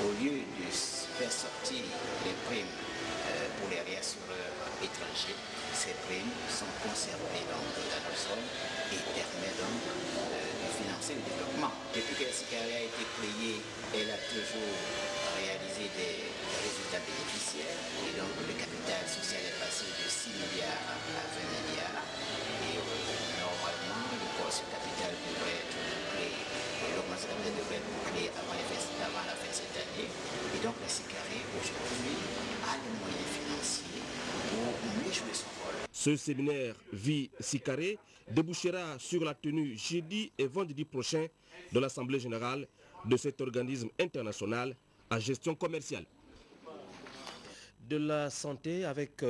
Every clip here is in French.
au lieu de faire sortir les primes pour les réassureurs étrangers, ces primes sont conservées dans nos zones et permettent donc de financer le développement. Depuis que SICARE a été créée, elle a toujours réalisé des résultats bénéficiaires et donc le capital social est passé de 6 milliards à 20 milliards et normalement ce capital devrait être bouclé, l'augmentation de capital devrait être bouclée avant la fin de cette année et donc la SICARE aujourd'hui a les moyens financiers pour mieux jouer son rôle. Ce séminaire Vie SICARE débouchera sur la tenue jeudi et vendredi prochain de l'Assemblée générale de cet organisme international à gestion commerciale. De la santé avec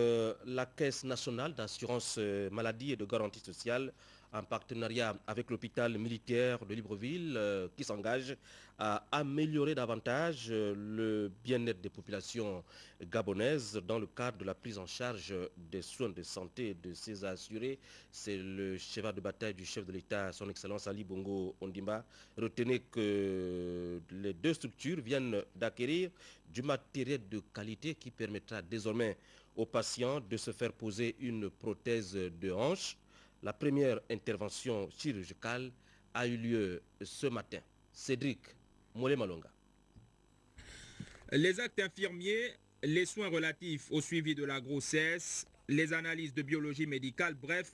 la Caisse nationale d'assurance maladie et de garantie sociale en partenariat avec l'hôpital militaire de Libreville qui s'engage à améliorer davantage le bien-être des populations gabonaises dans le cadre de la prise en charge des soins de santé de ses assurés. C'est le cheval de bataille du chef de l'État, son Excellence Ali Bongo Ondimba. Retenez que les deux structures viennent d'acquérir du matériel de qualité qui permettra désormais aux patients de se faire poser une prothèse de hanche. La première intervention chirurgicale a eu lieu ce matin. Cédric Molé-Malonga. Les actes infirmiers, les soins relatifs au suivi de la grossesse, les analyses de biologie médicale, bref,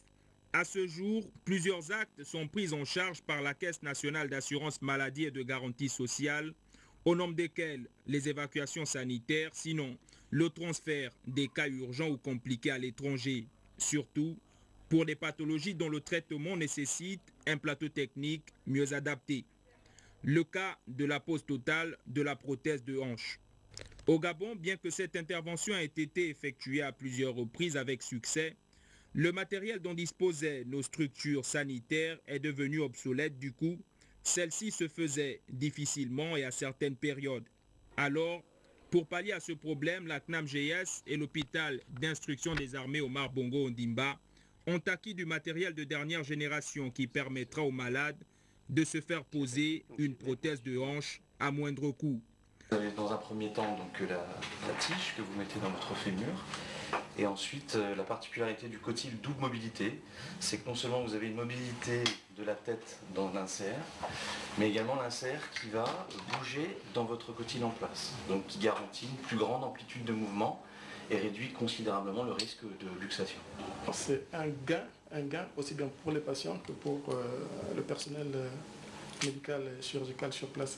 à ce jour, plusieurs actes sont pris en charge par la Caisse nationale d'assurance maladie et de garantie sociale, au nombre desquels les évacuations sanitaires, sinon le transfert des cas urgents ou compliqués à l'étranger, surtout pour des pathologies dont le traitement nécessite un plateau technique mieux adapté. Le cas de la pose totale de la prothèse de hanche. Au Gabon, bien que cette intervention ait été effectuée à plusieurs reprises avec succès, le matériel dont disposaient nos structures sanitaires est devenu obsolète. Du coup, celle-ci se faisait difficilement et à certaines périodes. Alors, pour pallier à ce problème, la CNAMGS et l'hôpital d'instruction des armées Omar Bongo Ondimba ont acquis du matériel de dernière génération qui permettra aux malades de se faire poser une prothèse de hanche à moindre coût. Vous avez dans un premier temps donc, la tige que vous mettez dans votre fémur. Et ensuite, la particularité du cotyle double mobilité, c'est que non seulement vous avez une mobilité de la tête dans l'insert, mais également l'insert qui va bouger dans votre cotyle en place. Donc qui garantit une plus grande amplitude de mouvement et réduit considérablement le risque de luxation. C'est un gain aussi bien pour les patients que pour le personnel médical et chirurgical sur place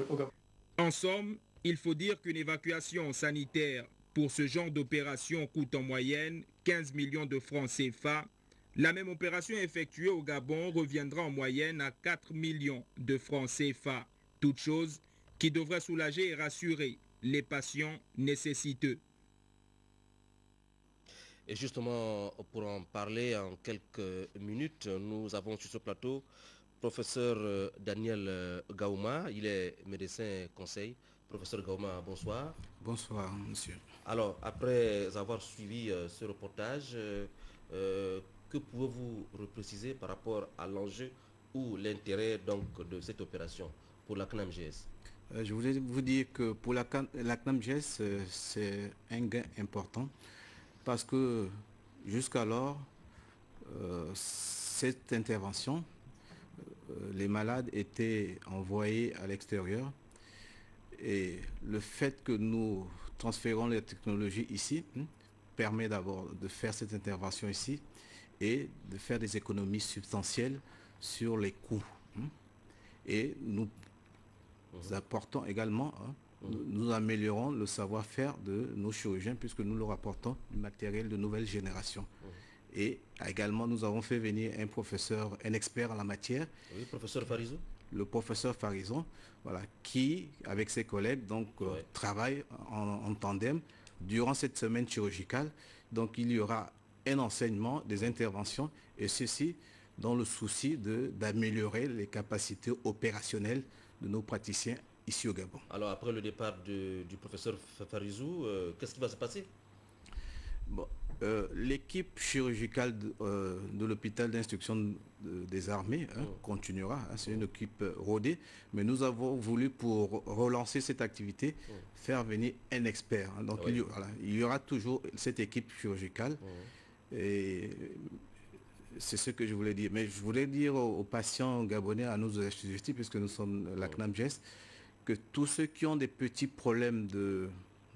au Gabon. En somme, il faut dire qu'une évacuation sanitaire pour ce genre d'opération coûte en moyenne 15 millions de francs CFA. La même opération effectuée au Gabon reviendra en moyenne à 4 millions de francs CFA. Toute chose qui devrait soulager et rassurer les patients nécessiteux. Et justement, pour en parler en quelques minutes, nous avons sur ce plateau professeur Daniel Gaouma. Il est médecin conseil. Professeur Gaouma, bonsoir. Bonsoir, monsieur. Alors, après avoir suivi ce reportage, que pouvez-vous repréciser par rapport à l'enjeu ou l'intérêt donc de cette opération pour la CNAMGS? Je voulais vous dire que pour la CNAMGS, c'est un gain important parce que jusqu'alors, cette intervention, les malades étaient envoyés à l'extérieur et le fait que nous transférons les technologies ici permet d'abord de faire cette intervention ici et de faire des économies substantielles sur les coûts. Et nous apportons également, nous améliorons le savoir-faire de nos chirurgiens puisque nous leur apportons du matériel de nouvelle génération. Et également, nous avons fait venir un professeur, un expert en la matière. Oui, professeur Farizon. Le professeur Farizon, voilà, qui, avec ses collègues, donc, travaille en tandem durant cette semaine chirurgicale. Donc, il y aura un enseignement, des interventions, et ceci dans le souci d'améliorer les capacités opérationnelles de nos praticiens ici au Gabon. Alors, après le départ du professeur Farizou, qu'est-ce qui va se passer? Bon, L'équipe chirurgicale de l'hôpital d'instruction des armées continuera. C'est une équipe rodée, mais nous avons voulu, pour relancer cette activité, faire venir un expert. Donc il y aura toujours cette équipe chirurgicale. Et c'est ce que je voulais dire. Mais je voulais dire aux patients gabonais, à nos assujettis, puisque nous sommes la CNAMGES, que tous ceux qui ont des petits problèmes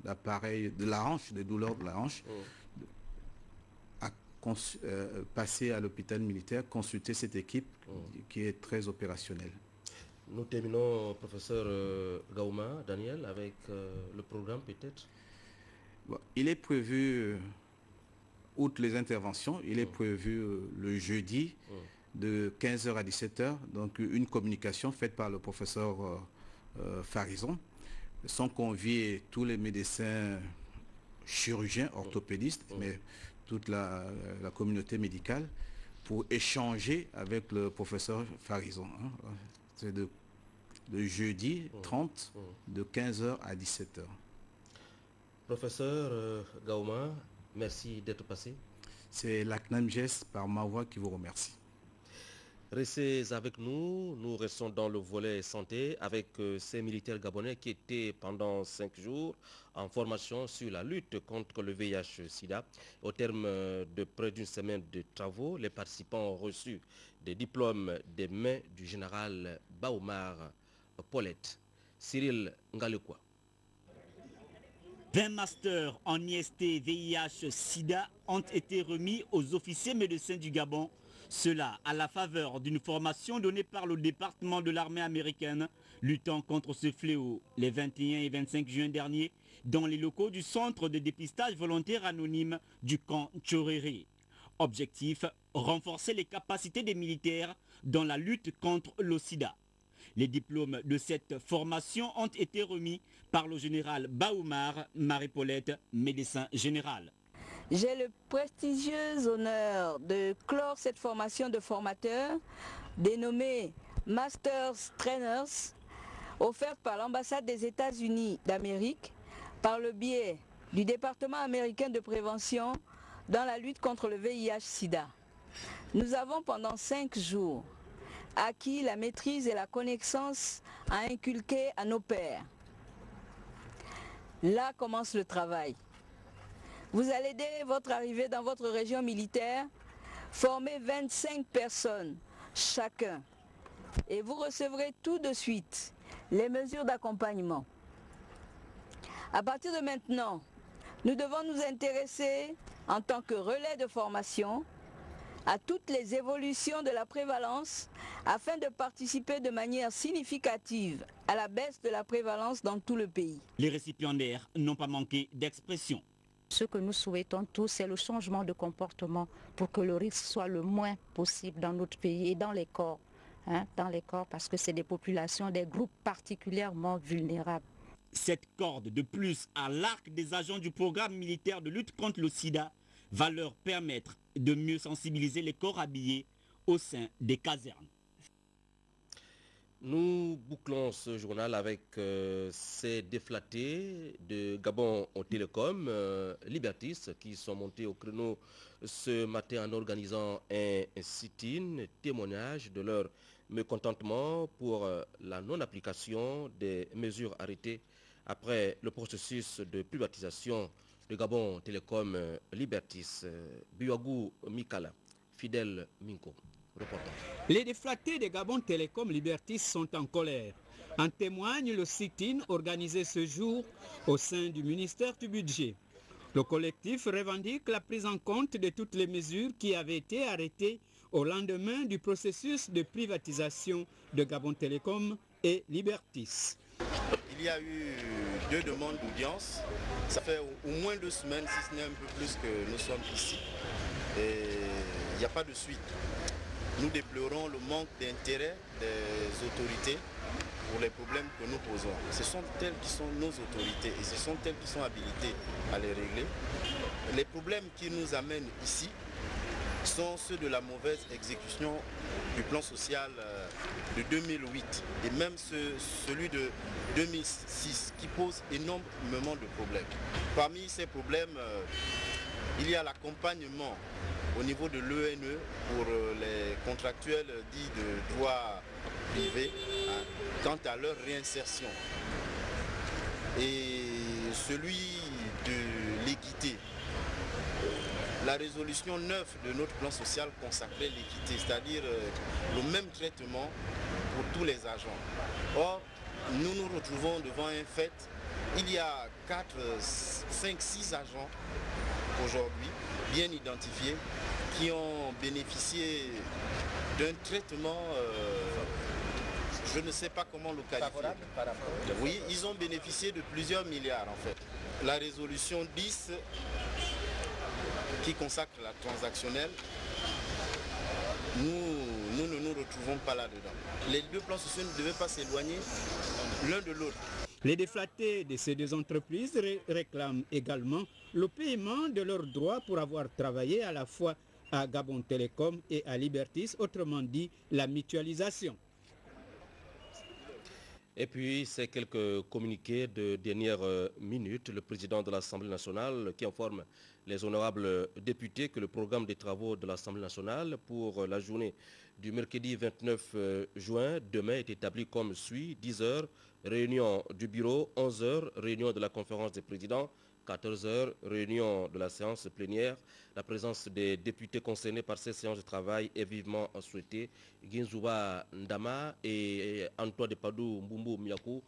d'appareil, de la hanche, des douleurs de la hanche, passer à l'hôpital militaire, consulter cette équipe qui est très opérationnelle. Nous terminons, professeur Gaouma, Daniel, avec le programme peut-être. Bon, il est prévu, outre les interventions, il est prévu le jeudi de 15h à 17h, donc une communication faite par le professeur Farison. Sont conviés tous les médecins chirurgiens, orthopédistes, mais toute la communauté médicale, pour échanger avec le professeur Farison. C'est de jeudi 30, de 15h à 17h. Professeur Gaouma, merci d'être passé. C'est la CNAMGES par ma voix qui vous remercie. Restez avec nous, nous restons dans le volet santé avec ces militaires gabonais qui étaient pendant 5 jours en formation sur la lutte contre le VIH-Sida. Au terme de près d'une semaine de travaux, les participants ont reçu des diplômes des mains du général Baoumar Paulette. Cyril Ngalekwa. 20 masters en IST VIH-Sida ont été remis aux officiers médecins du Gabon. Cela à la faveur d'une formation donnée par le département de l'armée américaine luttant contre ce fléau les 21 et 25 juin dernier dans les locaux du centre de dépistage volontaire anonyme du camp Tchoréré. Objectif, renforcer les capacités des militaires dans la lutte contre le sida. Les diplômes de cette formation ont été remis par le général Baoumar Marie-Paulette, médecin général. J'ai le prestigieux honneur de clore cette formation de formateurs dénommée Masters Trainers, offerte par l'ambassade des États-Unis d'Amérique par le biais du département américain de prévention dans la lutte contre le VIH-Sida. Nous avons pendant 5 jours acquis la maîtrise et la connaissance à inculquer à nos pairs. Là commence le travail. Vous allez, dès votre arrivée dans votre région militaire, former 25 personnes chacun. Et vous recevrez tout de suite les mesures d'accompagnement. À partir de maintenant, nous devons nous intéresser en tant que relais de formation à toutes les évolutions de la prévalence afin de participer de manière significative à la baisse de la prévalence dans tout le pays. Les récipiendaires n'ont pas manqué d'expression. Ce que nous souhaitons tous, c'est le changement de comportement pour que le risque soit le moins possible dans notre pays et dans les corps. Dans les corps, parce que c'est des populations, des groupes particulièrement vulnérables. Cette corde de plus à l'arc des agents du programme militaire de lutte contre le sida va leur permettre de mieux sensibiliser les corps habillés au sein des casernes. Nous bouclons ce journal avec ces déflatés de Gabon au Télécom, Libertis, qui sont montés au créneau ce matin en organisant un sit-in, témoignage de leur mécontentement pour la non-application des mesures arrêtées après le processus de privatisation de Gabon Télécom Libertis. Biogou Mikala, Fidèle Minko. Reportage. Les déflatés de Gabon Télécom Libertis sont en colère. En témoigne le sit-in organisé ce jour au sein du ministère du Budget. Le collectif revendique la prise en compte de toutes les mesures qui avaient été arrêtées au lendemain du processus de privatisation de Gabon Télécom et Libertis. Il y a eu 2 demandes d'audience. Ça fait au moins 2 semaines, si ce n'est un peu plus, que nous sommes ici. Et il n'y a pas de suite. Nous déplorons le manque d'intérêt des autorités pour les problèmes que nous posons. Ce sont elles qui sont nos autorités et ce sont elles qui sont habilitées à les régler. Les problèmes qui nous amènent ici sont ceux de la mauvaise exécution du plan social de 2008 et même celui de 2006 qui pose énormément de problèmes. Parmi ces problèmes, Il y a l'accompagnement au niveau de l'ENE pour les contractuels dits de droit privé, hein, quant à leur réinsertion. Et celui de l'équité. La résolution 9 de notre plan social consacrait l'équité, c'est-à-dire le même traitement pour tous les agents. Or, nous nous retrouvons devant un fait. Il y a 4, 5, 6 agents aujourd'hui bien identifiés qui ont bénéficié d'un traitement, je ne sais pas comment le qualifier. Oui, ils ont bénéficié de plusieurs milliards en fait. La résolution 10 qui consacre la transactionnelle, nous ne nous retrouvons pas là-dedans. Les deux plans sociaux ne devaient pas s'éloigner l'un de l'autre. Les déflatés de ces deux entreprises réclament également le paiement de leurs droits pour avoir travaillé à la fois à Gabon Télécom et à Libertis, autrement dit la mutualisation. Et puis, ces quelques communiqués de dernière minute, le président de l'Assemblée nationale qui informe les honorables députés que le programme des travaux de l'Assemblée nationale pour la journée du mercredi 29 juin, demain, est établi comme suit: 10 h, réunion du bureau; 11 h, réunion de la conférence des présidents; 14 h, réunion de la séance plénière. La présence des députés concernés par ces séances de travail est vivement souhaitée. Ginzouba Ndama et Antoine de Padou Mbumbu Miakou,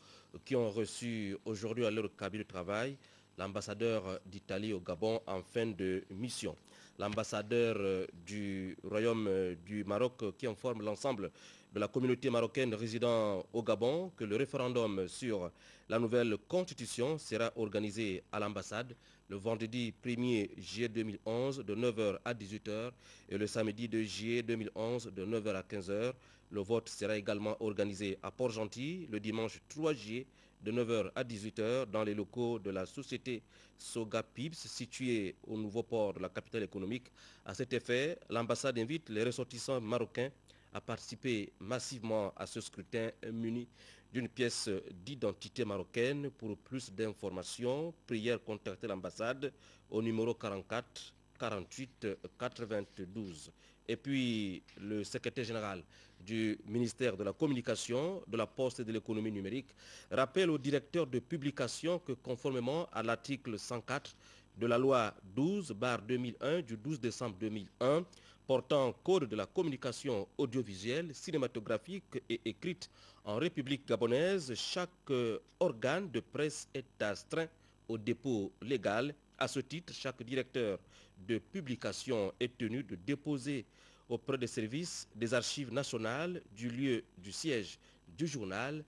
qui ont reçu aujourd'hui à leur cabine de travail l'ambassadeur d'Italie au Gabon en fin de mission. L'ambassadeur du Royaume du Maroc qui informe l'ensemble de la communauté marocaine résidant au Gabon que le référendum sur la nouvelle constitution sera organisé à l'ambassade le vendredi 1er juillet 2011 de 9 h à 18 h et le samedi 2 juillet 2011 de 9 h à 15 h. Le vote sera également organisé à Port-Gentil le dimanche 3 juillet de 9 h à 18 h dans les locaux de la société Soga Pips située au nouveau port de la capitale économique. À cet effet, l'ambassade invite les ressortissants marocains à participer massivement à ce scrutin muni d'une pièce d'identité marocaine. Pour plus d'informations, prière contacter l'ambassade au numéro 44 48 92. Et puis le secrétaire général du ministère de la Communication, de la Poste et de l'économie numérique rappelle au directeur de publication que conformément à l'article 104 de la loi 12/2001 du 12 décembre 2001 portant code de la communication audiovisuelle, cinématographique et écrite en République gabonaise, chaque organe de presse est astreint au dépôt légal. À ce titre, chaque directeur de publication est tenu de déposer auprès des services des archives nationales du lieu du siège du journal,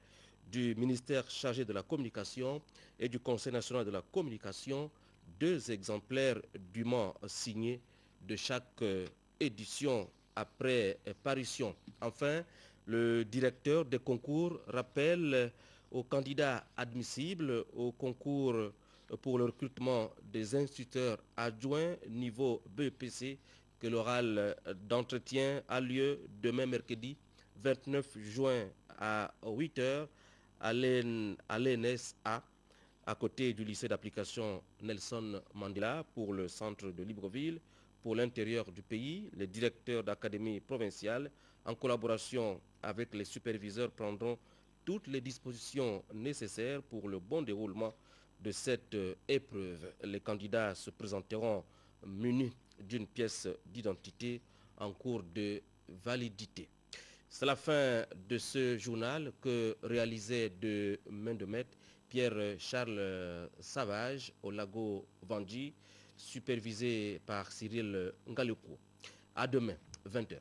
du ministère chargé de la communication et du Conseil national de la communication 2 exemplaires dûment signés de chaque édition après parution. Enfin, le directeur des concours rappelle aux candidats admissibles au concours pour le recrutement des instituteurs adjoints niveau BEPC que l'oral d'entretien a lieu demain mercredi 29 juin à 8 h à l'ENSA, à côté du lycée d'application Nelson Mandela pour le centre de Libreville. Pour l'intérieur du pays, les directeurs d'académie provinciale, en collaboration avec les superviseurs, prendront toutes les dispositions nécessaires pour le bon déroulement de cette épreuve. Les candidats se présenteront munis d'une pièce d'identité en cours de validité. C'est la fin de ce journal que réalisait de main de maître Pierre-Charles Savage au Lago Vandji, supervisé par Cyril Ngaluko. À demain, 20 h.